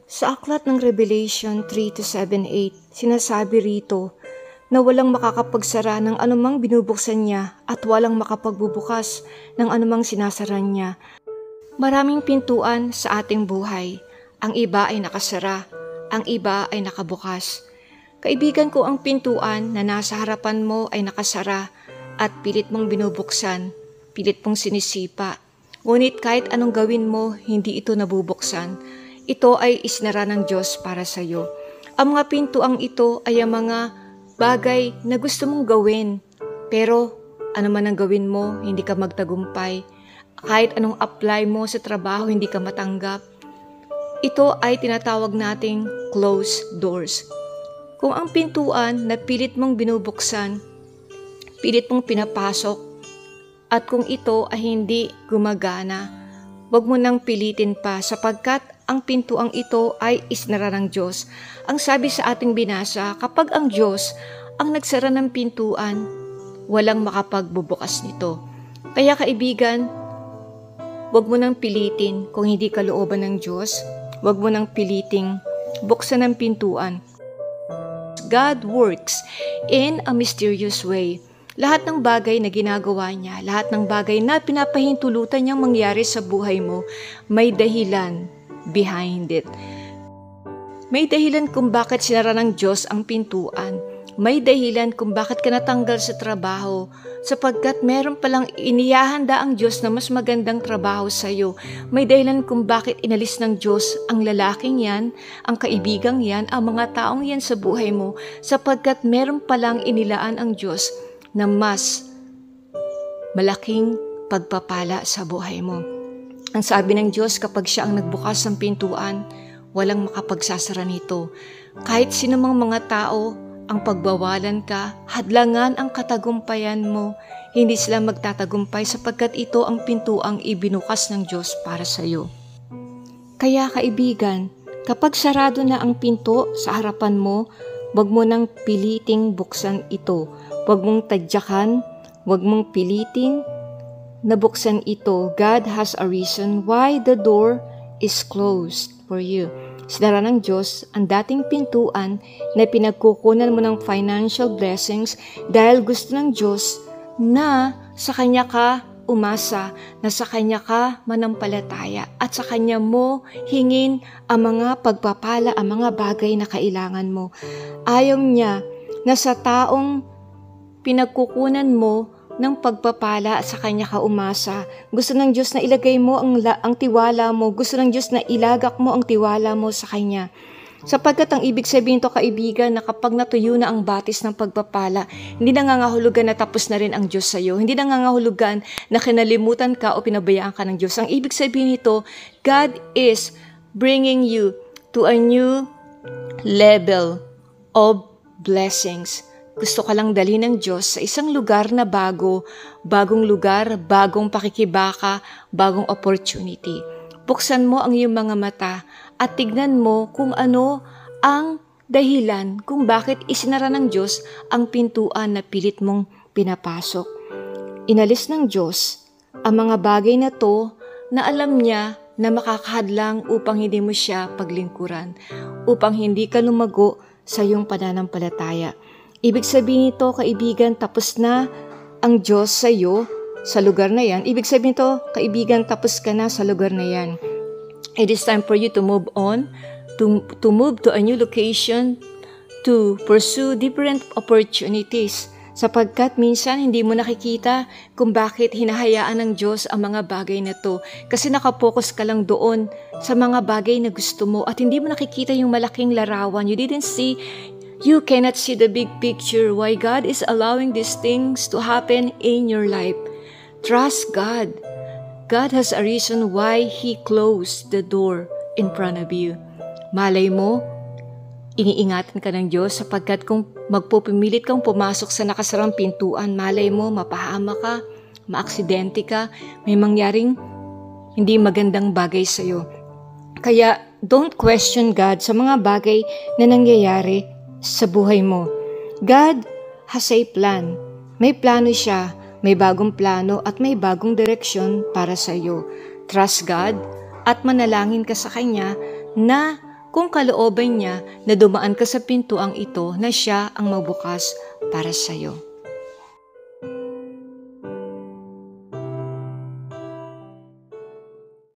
Sa aklat ng Revelation 3-7-8, sinasabi rito na walang makakapagsara ng anumang binubuksan niya at walang makapagbubukas ng anumang sinasaran niya. Maraming pintuan sa ating buhay. Ang iba ay nakasara, ang iba ay nakabukas. Kaibigan ko, ang pintuan na nasa harapan mo ay nakasara at pilit mong binubuksan, pilit mong sinisipa. Ngunit kahit anong gawin mo, hindi ito nabubuksan. Ito ay isinara ng Diyos para sa iyo. Ang mga pintuang ito ay ang mga bagay na gusto mong gawin. Pero ano man ang gawin mo, hindi ka magtagumpay. Kahit anong apply mo sa trabaho, hindi ka matanggap. Ito ay tinatawag nating closed doors. Kung ang pintuan na pilit mong binubuksan, pilit mong pinapasok, at kung ito ay hindi gumagana, huwag mo nang pilitin pa sapagkat ang pintuang ito ay isinara ng Diyos. Ang sabi sa ating binasa, kapag ang Diyos ang nagsara ng pintuan, walang makapagbubukas nito. Kaya kaibigan, huwag mo nang pilitin kung hindi kalooban ng Diyos. Huwag mo nang piliting buksan ang pintuan. God works in a mysterious way. Lahat ng bagay na ginagawa niya, lahat ng bagay na pinapahintulutan niyang mangyari sa buhay mo, may dahilan behind it. May dahilan kung bakit sinara ng Diyos ang pintuan. May dahilan kung bakit ka natanggal sa trabaho, sapagkat meron palang inihahanda ang Diyos na mas magandang trabaho sa iyo. May dahilan kung bakit inalis ng Diyos ang lalaking yan, ang kaibigang yan, ang mga taong yan sa buhay mo, sapagkat meron palang inilaan ang Diyos na mas malaking pagpapala sa buhay mo. Ang sabi ng Diyos, kapag siya ang nagbukas ng pintuan, walang makapagsasara nito. Kahit sinumang mga tao ang pagbawalan ka, hadlangan ang katagumpayan mo, hindi sila magtatagumpay sapagkat ito ang pintuang ibinukas ng Diyos para sa iyo. Kaya kaibigan, kapag sarado na ang pinto sa harapan mo, huwag mo nang piliting buksan ito. Huwag mong tadyakan, huwag mong piliting nabuksan ito. God has a reason why the door is closed for you. Sinara ng Diyos ang dating pintuan na pinagkukunan mo ng financial blessings dahil gusto ng Diyos na sa Kanya ka umasa, na sa Kanya ka manampalataya at sa Kanya mo hingin ang mga pagpapala, ang mga bagay na kailangan mo. Ayaw niya na sa taong pinagkukunan mo ng pagpapala sa Kanya ka umasa. Gusto ng Diyos na ilagay mo ang tiwala mo. Gusto ng Diyos na ilagak mo ang tiwala mo sa Kanya. Sapagkat ang ibig sabihin to kaibigan na kapag natuyo na ang batis ng pagpapala, hindi nangangahulugan na tapos na rin ang Diyos sa iyo. Hindi nangangahulugan na kinalimutan ka o pinabayaan ka ng Diyos. Ang ibig sabihin nito, God is bringing you to a new level of blessings. Gusto ka lang dalhin ng Diyos sa isang lugar na bagong lugar, bagong pakikibaka, bagong opportunity. Buksan mo ang iyong mga mata at tignan mo kung ano ang dahilan kung bakit isinara ng Diyos ang pintuan na pilit mong pinapasok. Inalis ng Diyos ang mga bagay na to na alam niya na makakahadlang upang hindi mo siya paglingkuran, upang hindi ka lumago sa iyong pananampalataya. Ibig sabihin nito, kaibigan, tapos na ang Diyos sa iyo sa lugar na yan. Ibig sabihin nito, kaibigan, tapos ka na sa lugar na yan. It is time for you to move on, to move to a new location, to pursue different opportunities. Sapagkat minsan hindi mo nakikita kung bakit hinahayaan ng Diyos ang mga bagay na to. Kasi nakapokus ka lang doon sa mga bagay na gusto mo at hindi mo nakikita yung malaking larawan. You cannot see the big picture why God is allowing these things to happen in your life. Trust God. God has a reason why He closed the door in front of you. Malay mo, iniingatan ka ng Diyos sapagkat kung magpupumilit kang pumasok sa nakasarang pintuan, malay mo, mapahama ka, maaksidente ka, may mangyaring hindi magandang bagay sa iyo. Kaya, don't question God sa mga bagay na nangyayari sa buhay mo. God has a plan. May plano siya, may bagong plano at may bagong direksyon para sa iyo. Trust God at manalangin ka sa Kanya na kung kalooban niya na dumaan ka sa pintuang ito na siya ang magbukas para sa'yo.